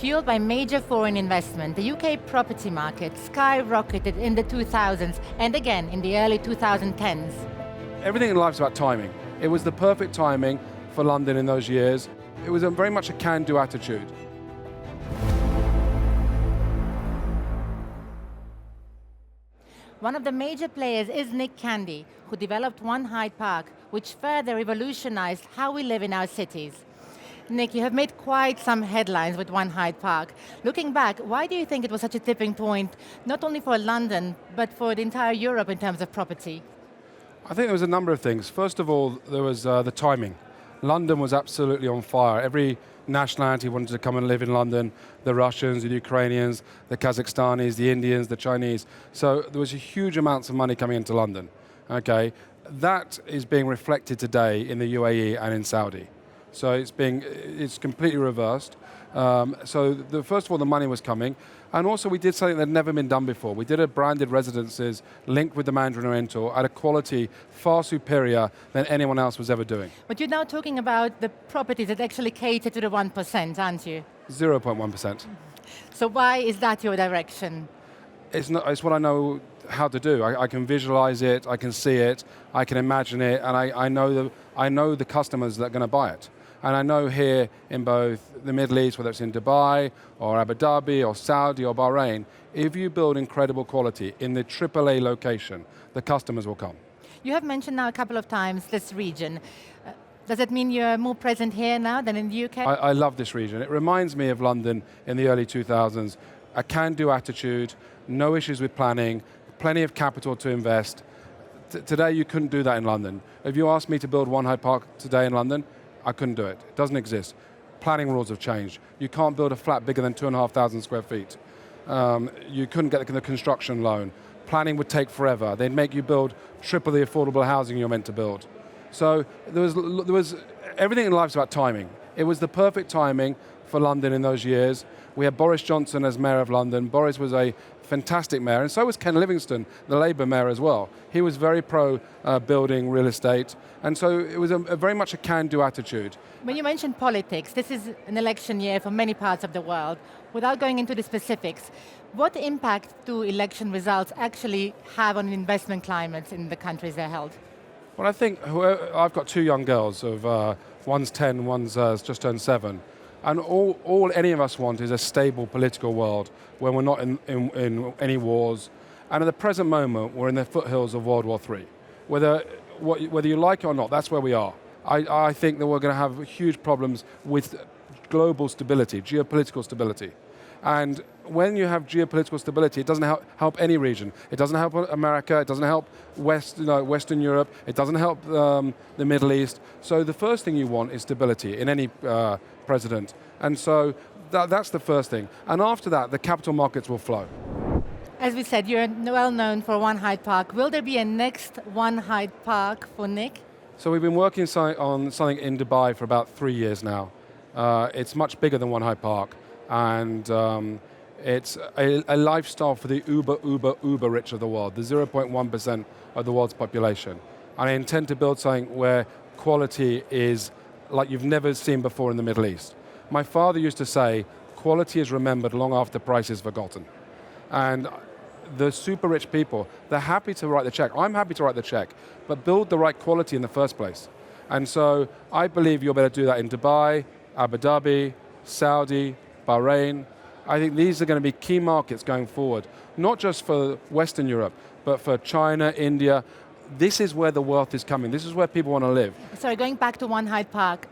Fueled by major foreign investment, the UK property market skyrocketed in the 2000s and again in the early 2010s. Everything in life is about timing. It was the perfect timing for London in those years. It was very much a can-do attitude. One of the major players is Nick Candy, who developed One Hyde Park, which further revolutionized how we live in our cities. Nick, you have made quite some headlines with One Hyde Park. Looking back, why do you think it was such a tipping point, not only for London, but for the entire Europe in terms of property? I think there was a number of things. First of all, there was the timing. London was absolutely on fire. Every nationality wanted to come and live in London, the Russians, the Ukrainians, the Kazakhstanis, the Indians, the Chinese. So there was a huge amounts of money coming into London. Okay, that is being reflected today in the UAE and in Saudi. So it's completely reversed. First of all, the money was coming, and also we did something that had never been done before. We did a branded residences linked with the Mandarin Oriental at a quality far superior than anyone else was ever doing. But you're now talking about the properties that actually cater to the 1%, aren't you? 0.1%. So why is that your direction? It's what I know how to do. I can visualize it, I can see it, I can imagine it, and I know the customers that are going to buy it. And I know here in both the Middle East, whether it's in Dubai, or Abu Dhabi, or Saudi, or Bahrain, if you build incredible quality in the AAA location, the customers will come. You have mentioned now a couple of times this region. Does it mean you're more present here now than in the UK? I love this region. It reminds me of London in the early 2000s. A can-do attitude, no issues with planning, plenty of capital to invest. Today you couldn't do that in London. If you asked me to build One Hyde Park today in London, I couldn't do it. It doesn't exist. Planning rules have changed. You can't build a flat bigger than 2,500 square feet. You couldn't get the construction loan. Planning would take forever. They'd make you build triple the affordable housing you're meant to build. So there was everything in life is about timing. It was the perfect timing for London in those years. We had Boris Johnson as Mayor of London. Boris was a fantastic mayor, and so was Ken Livingstone, the Labour mayor as well. He was very pro building real estate, and so it was very much a can-do attitude. When you mentioned politics, this is an election year for many parts of the world. Without going into the specifics, what impact do election results actually have on investment climates in the countries they're held? Well, I think I've got two young girls, one's 10, one's just turned 7. And all any of us want is a stable political world where we're not in any wars. And at the present moment, we're in the foothills of World War III. Whether you like it or not, that's where we are. I think that we're going to have huge problems with global stability, geopolitical stability. And when you have geopolitical stability, it doesn't help any region. It doesn't help America, it doesn't help Western Europe, it doesn't help the Middle East. So the first thing you want is stability in any president. And so that's the first thing. And after that, the capital markets will flow. As we said, you're well known for One Hyde Park. Will there be a next One Hyde Park for Nick? So we've been working on something in Dubai for about 3 years now. It's much bigger than One Hyde Park. And it's a lifestyle for the uber rich of the world, the 0.1% of the world's population. And I intend to build something where quality is like you've never seen before in the Middle East. My father used to say, quality is remembered long after price is forgotten. And the super rich people, they're happy to write the check. I'm happy to write the check, but build the right quality in the first place. And so I believe you'll be able to do that in Dubai, Abu Dhabi, Saudi, Bahrain. I think these are going to be key markets going forward, not just for Western Europe, but for China, India. This is where the wealth is coming. This is where people want to live. Sorry, going back to One Hyde Park,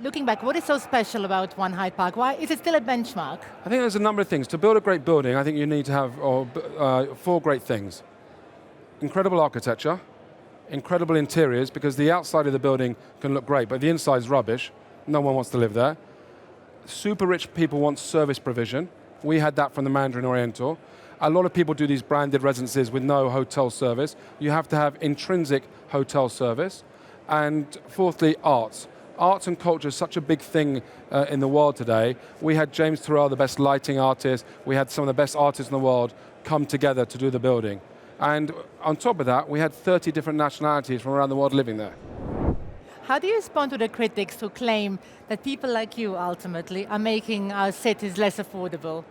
looking back, what is so special about One Hyde Park? Why is it still a benchmark? I think there's a number of things. To build a great building, I think you need to have 4 great things. Incredible architecture, incredible interiors, because the outside of the building can look great, but the inside is rubbish. No one wants to live there. Super rich people want service provision. We had that from the Mandarin Oriental. A lot of people do these branded residences with no hotel service. You have to have intrinsic hotel service. And fourthly, arts. Arts and culture is such a big thing in the world today. We had James Turrell, the best lighting artist. We had some of the best artists in the world come together to do the building. And on top of that, we had 30 different nationalities from around the world living there. How do you respond to the critics who claim that people like you ultimately are making our cities less affordable?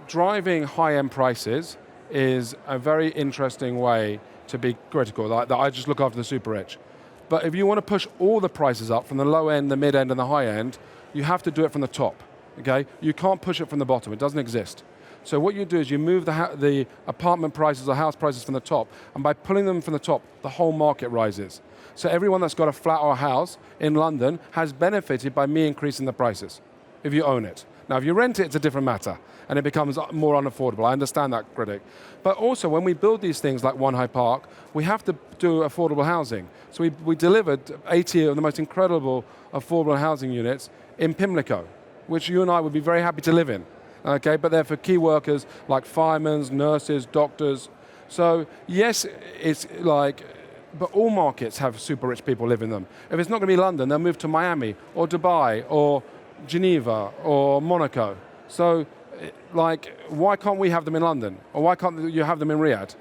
Driving high-end prices is a very interesting way to be critical, like that I just look after the super rich. But if you want to push all the prices up from the low end, the mid end, and the high end, you have to do it from the top, okay? You can't push it from the bottom, it doesn't exist. So what you do is you move the apartment prices or house prices from the top, and by pulling them from the top, the whole market rises. So everyone that's got a flat or a house in London has benefited by me increasing the prices, if you own it. Now, if you rent it, it's a different matter, and it becomes more unaffordable. I understand that critic. But also, when we build these things like One Hyde Park, we have to do affordable housing. So we delivered 80 of the most incredible affordable housing units in Pimlico, which you and I would be very happy to live in. Okay, but they're for key workers like firemen, nurses, doctors. So yes, it's like, but all markets have super rich people live in them. If it's not going to be London, they'll move to Miami or Dubai or Geneva or Monaco. So, like, why can't we have them in London? Or why can't you have them in Riyadh?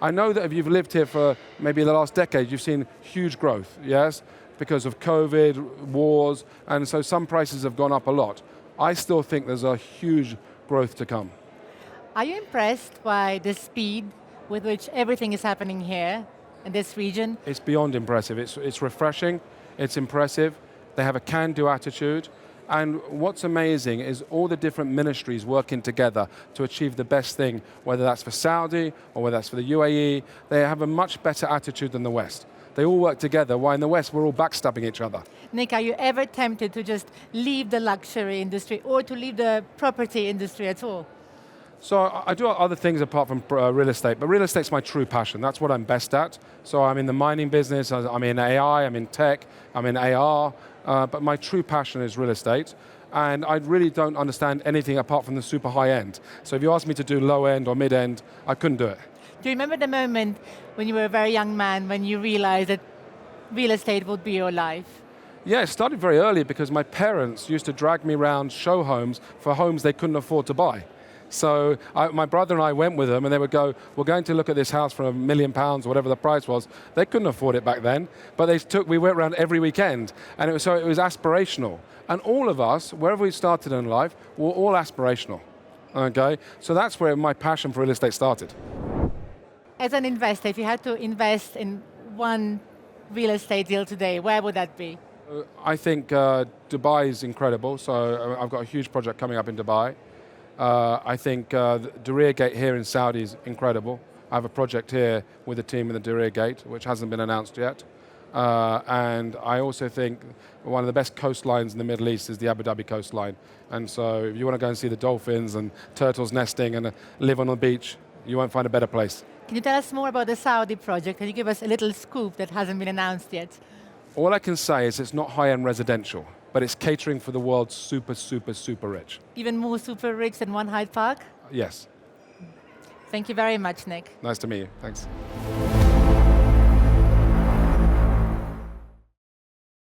I know that if you've lived here for maybe the last decade, you've seen huge growth, yes? Because of COVID, wars, and so some prices have gone up a lot. I still think there's a huge growth to come. Are you impressed by the speed with which everything is happening here in this region? It's beyond impressive. It's refreshing, it's impressive. They have a can-do attitude. And what's amazing is all the different ministries working together to achieve the best thing, whether that's for Saudi or whether that's for the UAE. They have a much better attitude than the West. They all work together, while in the West we're all backstabbing each other. Nick, are you ever tempted to just leave the luxury industry or to leave the property industry at all? So I do other things apart from real estate, but real estate's my true passion. That's what I'm best at. So I'm in the mining business, I'm in AI, I'm in tech, I'm in AR, but my true passion is real estate. And I really don't understand anything apart from the super high end. So if you ask me to do low end or mid end, I couldn't do it. Do you remember the moment when you were a very young man when you realized that real estate would be your life? Yeah, it started very early because my parents used to drag me around show homes for homes they couldn't afford to buy. So my brother and I went with them and they would go, we're going to look at this house for £1 million or whatever the price was. They couldn't afford it back then, but we went around every weekend. And so it was aspirational. And all of us, wherever we started in life, were all aspirational, okay? So that's where my passion for real estate started. As an investor, if you had to invest in one real estate deal today, where would that be? I think Dubai is incredible, so I've got a huge project coming up in Dubai. I think the Diriyah Gate here in Saudi is incredible. I have a project here with a team in the Diriyah Gate, which hasn't been announced yet. And I also think one of the best coastlines in the Middle East is the Abu Dhabi coastline. And so if you want to go and see the dolphins and turtles nesting and live on the beach, you won't find a better place. Can you tell us more about the Saudi project? Can you give us a little scoop that hasn't been announced yet? All I can say is it's not high-end residential, but it's catering for the world's super, super, super rich. Even more super rich than One Hyde Park? Yes. Thank you very much, Nick. Nice to meet you. Thanks.